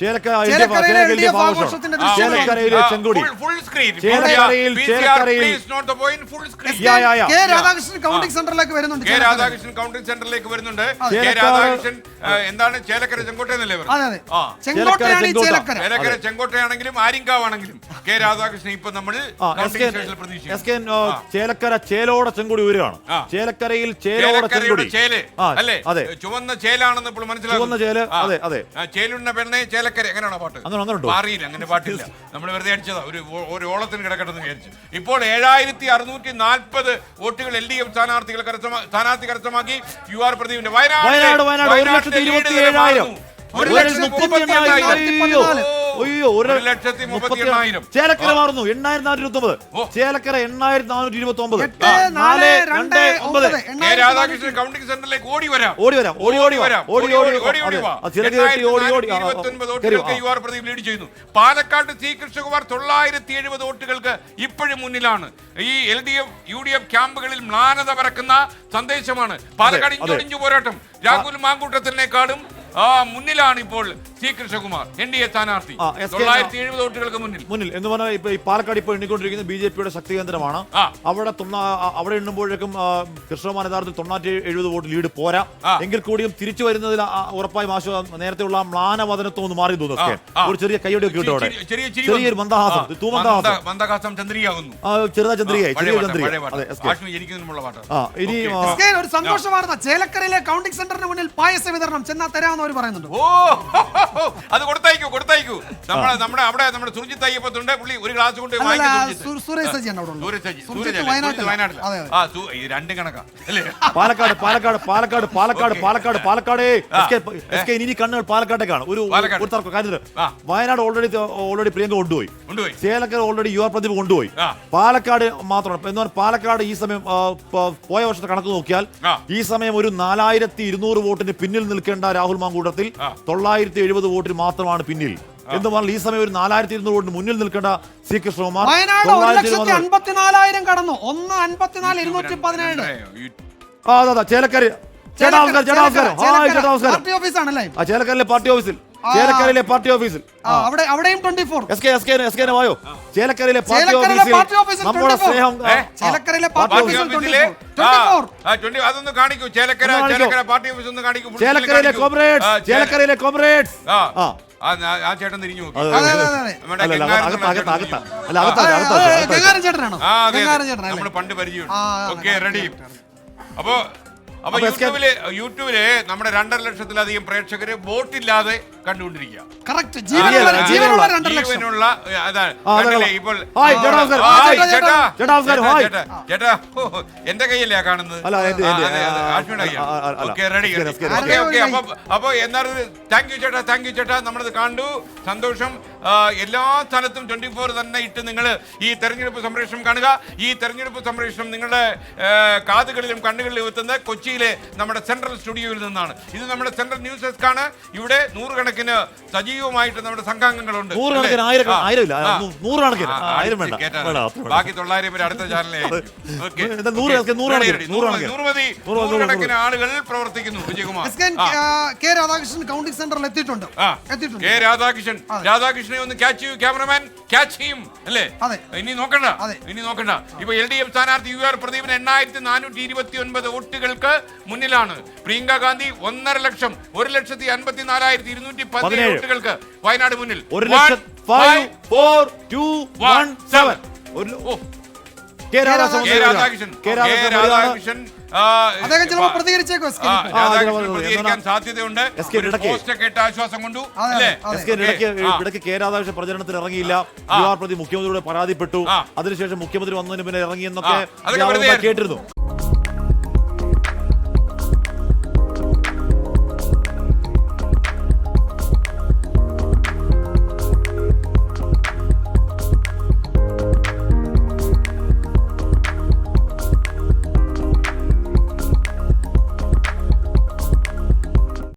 ചേലക്കരയിലെ ചെങ്കൊടി, ചേലക്കരയിൽ രാധാകൃഷ്ണൻ കൗണ്ടിംഗ് സെന്ററിലേക്ക് വരുന്നുണ്ട്. രാധാകൃഷ്ണൻ കൗണ്ടിംഗ് സെന്ററിലേക്ക് വരുന്നുണ്ട്. രാധാകൃഷ്ണൻ എന്താണ് ചേലക്കര ചെങ്കോട്ടയെന്നല്ലേ പറയുന്നത്? ചേലക്കര ചെങ്കോട്ടയാണെങ്കിലും ആര്യങ്കാവാണെങ്കിലും കെ രാധാകൃഷ്ണൻ ഇപ്പൊ നമ്മൾ ചേലക്കര ചേലോടെ ചെങ്കൊടി ഉയരുകയാണ്. ചേലക്കരയിൽ ചേലോടെ ചെങ്കൊടി അല്ലേ? ചുവന്ന ചേലാണെന്ന് ഇപ്പോൾ മനസ്സിലാകുന്നു. ചേലുണ്ണ പെണ്ണെ ചേലക്കര എങ്ങനെയാണോ പാട്ട്? അറിയില്ല, അങ്ങനെ പാട്ടില്ല. നമ്മൾ വെറുതെ അടിച്ചതാ, ഒരു ഓളത്തിന് കിടക്കട്ടെന്ന് വിചാരിച്ചു. ഇപ്പോൾ 7640 വോട്ടുകൾ LDF സ്ഥാനാർത്ഥി കരസ്ഥമാക്കി UR പ്രദീപിന്റെ വയനാട് 1,27,000. ചേലക്കര മാറുന്നു 8,429. ചേലക്കര 8,429. രാധാകൃഷ്ണൻ കൗണ്ടിംഗ് സെന്ററിലേക്ക് ഓടി വരാം. UR പ്രദീപ് ലീഡ് ചെയ്യുന്നു. പാലക്കാട് C കൃഷ്ണകുമാർ 970 വോട്ടുകൾക്ക് ഇപ്പോഴും മുന്നിലാണ്. ഈ LDF UDF ക്യാമ്പുകളിൽ മ്ലാനത പരക്കുന്ന സന്ദേശമാണ്. പാലക്കാട് ഇഞ്ചോടിഞ്ചു പോരാട്ടം. രാഹുൽ മാങ്കൂട്ടത്തിനേക്കാളും മുന്നിലാണ് ഇപ്പോൾ C കൃഷ്ണകുമാർ NDA സ്ഥാനാർത്ഥി. 970 വോട്ടുകൾക്ക് മുന്നിൽ എന്ന് പറഞ്ഞാൽ ഇപ്പൊ ഈ പാലക്കാട് ഇപ്പോൾ എണ്ണിക്കൊണ്ടിരിക്കുന്ന BJPയുടെ ശക്തി കേന്ദ്രമാണ്. അവിടെ എണ്ണുമ്പോഴേക്കും കൃഷ്ണകുമാർ യഥാർത്ഥത്തിൽ 970 വോട്ട് ലീഡ് പോരാ. എങ്കിൽ കൂടിയും തിരിച്ചു വരുന്നതിൽ ഉറപ്പായി നേരത്തെ ഉള്ള മ്ലാനവദനത്വം ഒന്ന് മാറി തോന്നുന്നു. ഒരു ചെറിയ കൈയോടെയൊക്കെ കിട്ടും അവിടെ, ചെറിയൊരു മന്ദഹാസം, ചന്ദ്രിയാകുന്നു, ചെറുതാ ചന്ദ്രിയായി. ഇനി ഒരു സന്തോഷ വാർത്ത, ചേലക്കരയിലെ കൗണ്ടിംഗ് സെന്ററിന് മുന്നിൽ പായസ വിതരണം ചെന്നാ തരാമെന്ന് അവർ പറയുന്നുണ്ട്. അത് കൊടുത്തയക്കൂ. നമ്മുടെ അവിടെ നമ്മുടെ സുർജിത്ത് അയ്യപ്പത്തുണ്ട്, പുള്ളി ഒരു ഗ്ലാസ് കൊണ്ട് രണ്ടും കണക്കാ അല്ലേ? പാലക്കാട് ഇനി കണ്ണുകൾ പാലക്കാട്ടേക്കാണ്. ഒരു വയനാട് ഓൾറെഡി പ്രിയങ്ക കൊണ്ടുപോയി, ചേലക്കര ഓൾറെഡി UR പ്രദീപ് കൊണ്ടുപോയി. പാലക്കാട് മാത്രമാണ്. എന്ന് പറഞ്ഞാൽ പാലക്കാട് ഈ സമയം പോയ വർഷത്തെ കണക്ക് നോക്കിയാൽ ഈ സമയം ഒരു 4200 വോട്ടിന് പിന്നിൽ നിൽക്കേണ്ട രാഹുൽ മാങ്കൂട്ടത്തിൽ 970 വോട്ടിന് മാത്രമാണ് പിന്നിൽ എന്ന് പറഞ്ഞാൽ ഈ സമയം ഒരു 4200 വോട്ടിന് മുന്നിൽ നിൽക്കേണ്ട C കൃഷ്ണകുമാർ 1,54,000 കടന്നു. 1,54,217. ചേലക്കര ചേലക്കരയിലെ പാർട്ടി ഓഫീസിൽ അവിടെയും 24. വായോ ചേലക്കരയിലെ പാർട്ടി ഓഫീസിൽ നമ്മുടെ സ്നേഹം അതൊന്ന് കാണിക്കൂ. ചേലക്കര പാർട്ടി ഓഫീസ് ഒന്ന് കാണിക്കൂ. ചേലക്കരയിലെ കോമ്രേഡ്സ് ആ ചേട്ടൻ തിരിഞ്ഞു നോക്കി. നമ്മള് പണ്ട് പരിചയമുണ്ട്. Okay, ready. അപ്പൊ യൂട്യൂബില് നമ്മുടെ 2.5 ലക്ഷത്തിലധികം പ്രേക്ഷകര് വോട്ടില്ലാതെ കണ്ടുകൊണ്ടിരിക്കുക. ജീവനുള്ള ഇപ്പോൾ ചേട്ടാ എന്റെ കയ്യല്ലേ കാണുന്നത്? Okay, ready. അപ്പൊ എന്താണ്? താങ്ക് യു ചേട്ടാ, നമ്മളത് കണ്ടു, സന്തോഷം. എല്ലാ സ്ഥലത്തും 24 തന്നെ ഇട്ട് നിങ്ങൾ ഈ തെരഞ്ഞെടുപ്പ് സംപ്രേഷണം കാണുക. ഈ തെരഞ്ഞെടുപ്പ് സംപ്രേഷണം നിങ്ങളുടെ കാതുകളിലും കണ്ണുകളിലും എത്തുന്ന കൊച്ചിയിലെ നമ്മുടെ സെൻട്രൽ സ്റ്റുഡിയോയിൽ നിന്നാണ്. ഇത് നമ്മുടെ സെൻട്രൽ ന്യൂസ് ഡെസ്ക് ആണ്. ഇവിടെ 100 കണക്കിന് സജീവമായിട്ട് നമ്മുടെ സംഘാംഗങ്ങളുണ്ട്. ബാക്കി 900 പേര് അടുത്ത ചാനലിൽ ആളുകൾ പ്രവർത്തിക്കുന്നു. വിജയകുമാർ രാധാകൃഷ്ണൻ കൗണ്ടിംഗ് സെന്ററിൽ എത്തിയിട്ടുണ്ട്. രാധാകൃഷ്ണനെ ഒന്ന് ക്യാച്ച് ചെയ്യൂ ക്യാമറമാൻ, ക്യാച്ച് ചെയ്യും അല്ലേ? ഇനി നോക്കണ്ട. ഇപ്പൊ LDF സ്ഥാനാർത്ഥി UR പ്രദീപിന് 8429 വോട്ടുകൾക്ക് മുന്നിലാണ്. പ്രിയങ്ക ഗാന്ധി 1.5 ലക്ഷം 1,54,217 വോട്ടുകൾക്ക് വയനാട് മുന്നിൽ. 1,05,4,2,1,7. രാധാകൃഷ്ണൻ പ്രതികരിക്കാൻ സാധ്യതയുണ്ട്. ആശ്വാസം കൊണ്ടു ഇടയ്ക്ക് കെ രാധാകൃഷ്ണൻ പ്രചരണത്തിൽ ഇറങ്ങിയില്ല. UR പ്രദീപ് മുഖ്യമന്ത്രിയോട് പരാതിപ്പെട്ടു. അതിനുശേഷം മുഖ്യമന്ത്രി വന്നതിന് പിന്നെ ഇറങ്ങിയെന്നൊക്കെ കേട്ടിരുന്നു.